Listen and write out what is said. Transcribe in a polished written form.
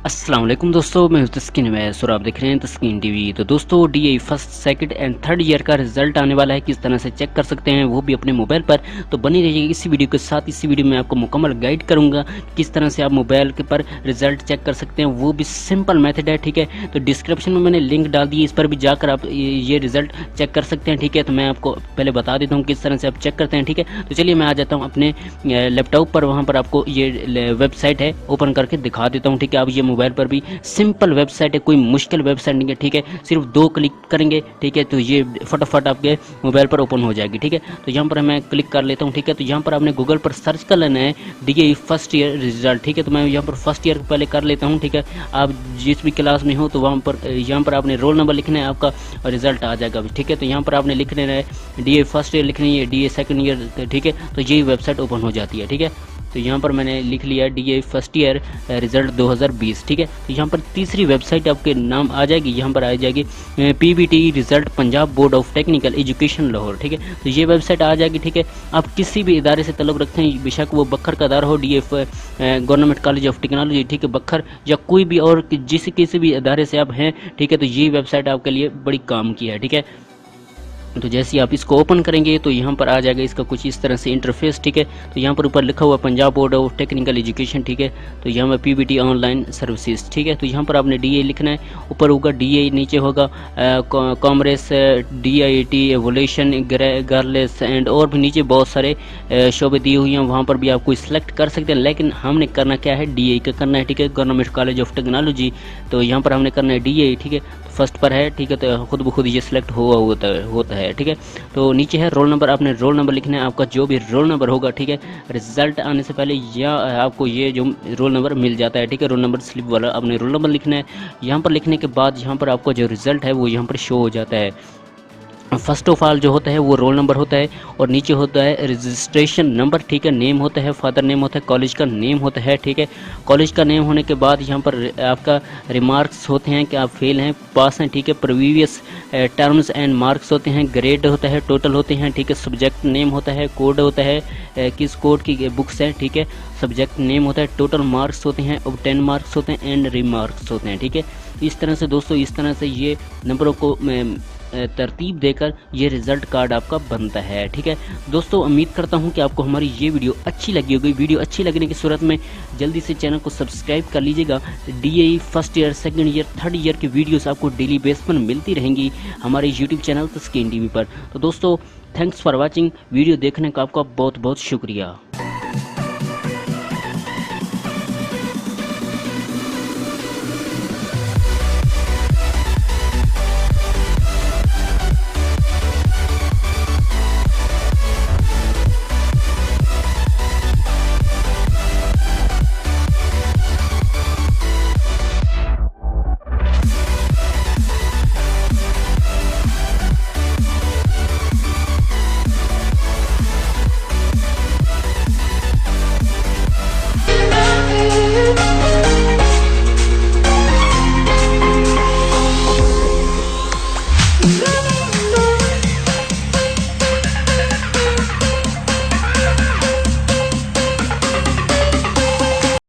अस्सलाम वालेकुम दोस्तों, मैं हूं तस्कीन अवैस और आप देख रहे हैं तस्कीन टीवी। तो दोस्तों DA first second and third year का रिजल्ट आने वाला है, किस तरह से चेक कर सकते हैं वो भी अपने मोबाइल पर। तो बनी रहिए इसी वीडियो के साथ। इसी वीडियो में आपको मुकम्मल गाइड करूंगा किस तरह से आप मोबाइल के पर रिजल्ट चेक कर सकते हैं, वो भी सिंपल मेथड है। ठीक है, तो डिस्क्रिप्शन में मैंने लिंक डाल दी है, इस पर भी जाकर आप ये रिजल्ट चेक कर सकते हैं। ठीक है, तो मैं आपको पहले बता देता हूँ किस तरह से आप चेक करते हैं। ठीक है, तो चलिए मैं आ जाता हूँ अपने लैपटॉप पर, वहाँ पर आपको ये वेबसाइट है ओपन करके दिखा देता हूँ। ठीक है, आप ये मोबाइल पर भी सिंपल वेबसाइट है, कोई मुश्किल वेबसाइट नहीं है। ठीक है, सिर्फ 2 क्लिक करेंगे, ठीक है, तो ये फटाफट आपके मोबाइल पर ओपन हो जाएगी। ठीक है, तो यहाँ पर मैं क्लिक कर लेता हूँ। ठीक है, तो यहाँ पर आपने गूगल पर सर्च कर लेना है डीए फर्स्ट ईयर रिजल्ट। ठीक है, तो मैं यहाँ पर फर्स्ट ईयर पहले कर लेता हूँ। ठीक है, आप जिस भी क्लास में हो तो वहाँ पर यहाँ पर आपने रोल नंबर लिखना है, आपका रिजल्ट आ जाएगा। ठीक है, तो यहाँ पर आपने लिख लेना है डीए फर्स्ट ईयर, लिखनी है डीए सेकंड ईयर। ठीक है, तो यही वेबसाइट ओपन हो जाती है। ठीक है, तो यहाँ पर मैंने लिख लिया डीए फर्स्ट ईयर रिजल्ट 2020। ठीक है, तो यहाँ पर तीसरी वेबसाइट आपके नाम आ जाएगी, यहाँ पर आ जाएगी PBT result Punjab board of technical education Lahore. ठीक है, तो ये वेबसाइट आ जाएगी। ठीक है, आप किसी भी इदारे से तल्लुक़ रखते हैं, बेशक वो बखर का इदारा हो, DA government college of technology, ठीक है, बखर, या कोई भी और किसी भी इदारे से आप हैं, ठीक है, तो ये वेबसाइट आपके लिए बड़ी काम की है। ठीक है, तो जैसे ही आप इसको ओपन करेंगे तो यहाँ पर आ जाएगा इसका कुछ इस तरह से इंटरफेस। ठीक है, तो यहाँ पर ऊपर लिखा हुआ Punjab board of technical education. ठीक है, तो यहाँ पर पीबीटी ऑनलाइन सर्विसेज। ठीक है, तो यहाँ पर आपने डीए लिखना है, ऊपर होगा डीए, नीचे होगा commerce, DIT, evolution, girls and और भी नीचे बहुत सारे शोबे दी हुई हैं, वहाँ पर भी आप कोई सिलेक्ट कर सकते हैं। लेकिन हमने करना क्या है, डीए का करना है। ठीक है, गवर्नमेंट कॉलेज ऑफ टेक्नोलॉजी, तो यहाँ पर हमने करना है डीए। ठीक है, फर्स्ट पर है। ठीक है, तो खुद ब खुद ये सिलेक्ट हुआ होता है। ठीक है, तो नीचे है रोल नंबर, आपने रोल नंबर लिखना है, आपका जो भी रोल नंबर होगा। ठीक है, रिजल्ट आने से पहले या आपको ये जो रोल नंबर मिल जाता है। ठीक है, रोल नंबर स्लिप वाला आपने रोल नंबर लिखना है। यहाँ पर लिखने के बाद यहाँ पर आपको जो रिजल्ट है वो यहाँ पर शो हो जाता है। फर्स्ट ऑफ ऑल जो होता है वो रोल नंबर होता है, और नीचे होता है रजिस्ट्रेशन नंबर। ठीक है, नेम होता है, फादर नेम होता है, कॉलेज का नेम होता है। ठीक है, कॉलेज का नेम होने के बाद यहाँ पर आपका रिमार्क्स होते हैं कि आप फेल हैं, पास हैं। ठीक है, प्रीवियस टर्म्स एंड मार्क्स होते हैं, ग्रेड होता है, टोटल होते हैं। ठीक है, सब्जेक्ट नेम होता है, कोड होता है, किस कोड की बुक्स हैं। ठीक है, सब्जेक्ट नेम होता है, टोटल मार्क्स होते हैं, और 10 मार्क्स होते हैं, एंड रिमार्क्स होते हैं। ठीक है, इस तरह से दोस्तों, इस तरह से ये नंबरों को तरतीब देकर ये रिज़ल्ट कार्ड आपका बनता है। ठीक है दोस्तों, उम्मीद करता हूँ कि आपको हमारी ये वीडियो अच्छी लगी होगी। वीडियो अच्छी लगने की सूरत में जल्दी से चैनल को सब्सक्राइब कर लीजिएगा। DA first year, second year, third year की वीडियोस आपको डेली बेस पर मिलती रहेंगी हमारे यूट्यूब चैनल तस्कीन टीवी पर। तो दोस्तों, थैंक्स फॉर वॉचिंग। वीडियो देखने का आपका बहुत बहुत शुक्रिया।